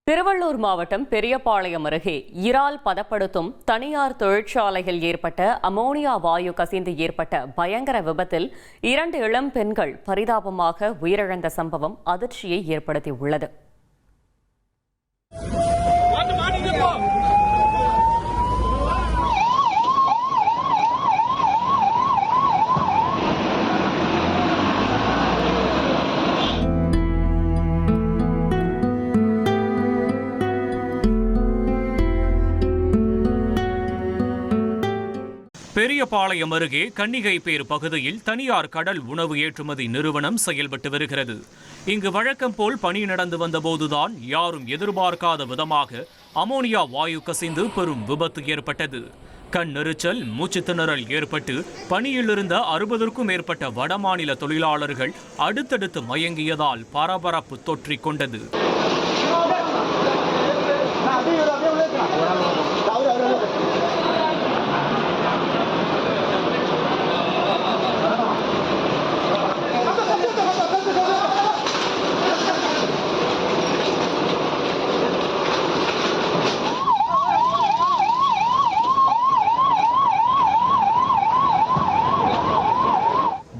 திருவள்ளூர் மாவட்டம் பெரியபாளையம் அருகே இறால் பதப்படுத்தும் தனியார் தொழிற்சாலையில் ஏற்பட்ட அமோனியா வாயு கசிந்து ஏற்பட்ட பயங்கர விபத்தில் 2 இளம் பெண்கள் பரிதாபமாக உயிரிழந்த சம்பவம் அதிர்ச்சியை ஏற்படுத்தியுள்ளது. பெரியபாளையம் அருகே கன்னிகைப்பேர் பகுதியில் தனியார் கடல் உணவு ஏற்றுமதி நிறுவனம் செயல்பட்டு வருகிறது. இங்கு வழக்கம் போல் பணி நடந்து வந்தபோதுதான் யாரும் எதிர்பார்க்காத விதமாக அமோனியா வாயு கசிந்து பெரும் விபத்து ஏற்பட்டது. கண் நெரிச்சல், மூச்சு திணறல் ஏற்பட்டு பணியிலிருந்த 60க்கும் மேற்பட்ட வடமாநில தொழிலாளர்கள் அடுத்தடுத்து மயங்கியதால் பரபரப்பு தொற்றிக் கொண்டது.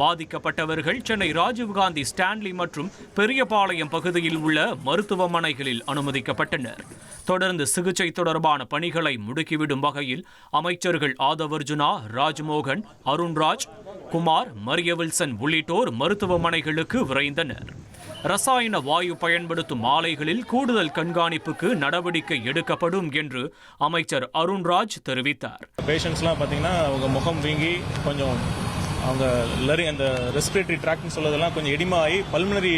பாதிக்கப்பட்டவர்கள் சென்னை ராஜீவ்காந்தி, ஸ்டான்லி மற்றும் பெரியபாளையம் பகுதியில் உள்ள மருத்துவமனைகளில் அனுமதிக்கப்பட்டனர். தொடர்ந்து சிகிச்சை தொடர்பான பணிகளை முடுக்கிவிடும் வகையில் அமைச்சர்கள் ஆதவர்ஜுனா, ராஜ்மோகன், அருண்ராஜ், குமார், மரிய வில்சன் உள்ளிட்டோர் மருத்துவமனைகளுக்கு விரைந்தனர். ரசாயன வாயு பயன்படுத்தும் ஆலைகளில் கூடுதல் கண்காணிப்புக்கு நடவடிக்கை எடுக்கப்படும் என்று அமைச்சர் அருண்ராஜ் தெரிவித்தார். பேஷண்ட்ஸ்லாம் பார்த்தீங்கன்னா அவங்க முகம் வீங்கி கொஞ்சம் அவங்க அந்த ரெஸ்பிரேட்டரி ட்ராக்னு சொல்றதெல்லாம் கொஞ்சம் எடிமா ஆகி பல்மனரி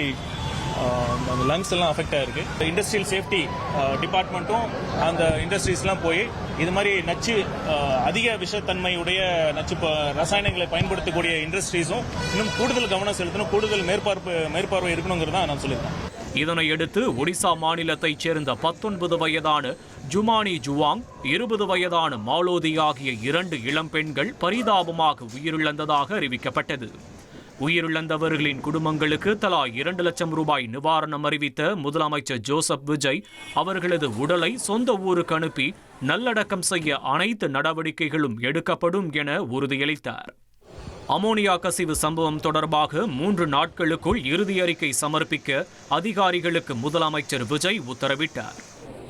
அந்த லங்ஸ் எல்லாம் அஃபெக்ட் ஆயிருக்கு. இண்டஸ்ட்ரியல் சேஃப்டி டிபார்ட்மெண்ட்டும் அந்த இண்டஸ்ட்ரீஸ்லாம் போய் இது மாதிரி நச்சு அதிக விஷத்தன்மையுடைய நச்சு ரசாயனங்களை பயன்படுத்தக்கூடிய இண்டஸ்ட்ரீஸும் இன்னும் கூடுதல் கவனம் செலுத்தணும், கூடுதல் மேற்பார்வை இருக்கணுங்கிறதா நான் சொல்லியிருக்கேன். இதனையடுத்து ஒடிசா மாநிலத்தைச் சேர்ந்த 19 வயதான ஜுமானி ஜுவாங், 20 வயதான மாலோதி ஆகிய 2 இளம் பெண்கள் பரிதாபமாக உயிரிழந்ததாக அறிவிக்கப்பட்டது. உயிரிழந்தவர்களின் குடும்பங்களுக்கு தலா 2 லட்சம் ரூபாய் நிவாரணம் அறிவித்த முதலமைச்சர் ஜோசப் விஜய் அவர்களது உடலை சொந்த ஊருக்கு அனுப்பி நல்லடக்கம் செய்ய அனைத்து நடவடிக்கைகளும் எடுக்கப்படும் என உறுதியளித்தார். அமோனியா கசிவு சம்பவம் தொடர்பாக 3 நாட்களுக்குள் இறுதி அறிக்கை சமர்ப்பிக்க அதிகாரிகளுக்கு முதலமைச்சர் விஜய் உத்தரவிட்டார்.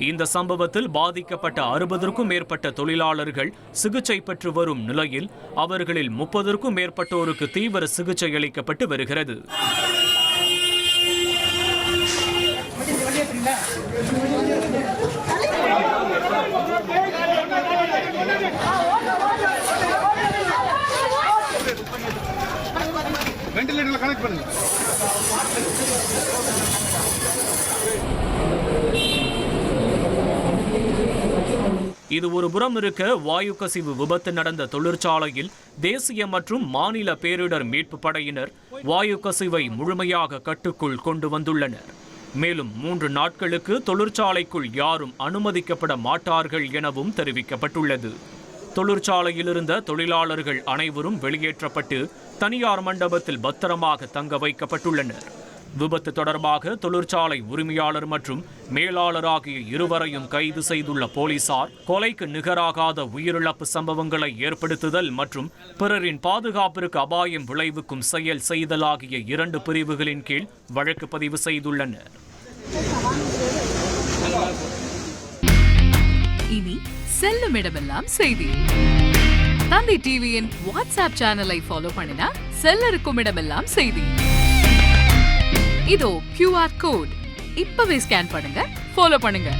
இந்த சம்பவத்தில் பாதிக்கப்பட்ட 60க்கும் மேற்பட்ட தொழிலாளர்கள் சிகிச்சை பெற்று வரும் நிலையில் அவர்களில் 30க்கும் மேற்பட்டோருக்கு தீவிர சிகிச்சை அளிக்கப்பட்டு வருகிறது. இது ஒரு புறம் இருக்க, வாயு கசிவு விபத்து நடந்த தொழிற்சாலையில் தேசிய மற்றும் மாநில பேரிடர் மீட்பு படையினர் வாயு கசிவை முழுமையாக கட்டுக்குள் கொண்டு வந்துள்ளனர். மேலும் 3 நாட்களுக்கு தொழிற்சாலைக்குள் யாரும் அனுமதிக்கப்பட மாட்டார்கள் எனவும் தெரிவிக்கப்பட்டுள்ளது. தொழிற்சாலையில் இருந்த தொழிலாளர்கள் அனைவரும் வெளியேற்றப்பட்டு தனியார் மண்டபத்தில் பத்திரமாக தங்க வைக்கப்பட்டுள்ளனர். விபத்து தொடர்பாக தொழிற்சாலை உரிமையாளர் மற்றும் மேலாளர் ஆகிய இருவரையும் கைது செய்துள்ள போலீசார் கொலைக்கு நிகராகாத உயிரிழப்பு சம்பவங்களை ஏற்படுத்துதல் மற்றும் பிறரின் பாதுகாப்பிற்கு அபாயம் விளைவிக்கும் செயல் செய்தல் ஆகிய 2 பிரிவுகளின் கீழ் வழக்கு பதிவு செய்துள்ளனர். இனி செல்லும் இடமெல்லாம் செய்தி. தந்தி டிவியின் வாட்ஸ்அப் சேனலை ஃபாலோ பண்ணினா செல்லருக்கும் இடமெல்லாம் செய்தி. இதோ QR கோட் இப்பவே ஸ்கேன் பண்ணுங்க, ஃபாலோ பண்ணுங்க.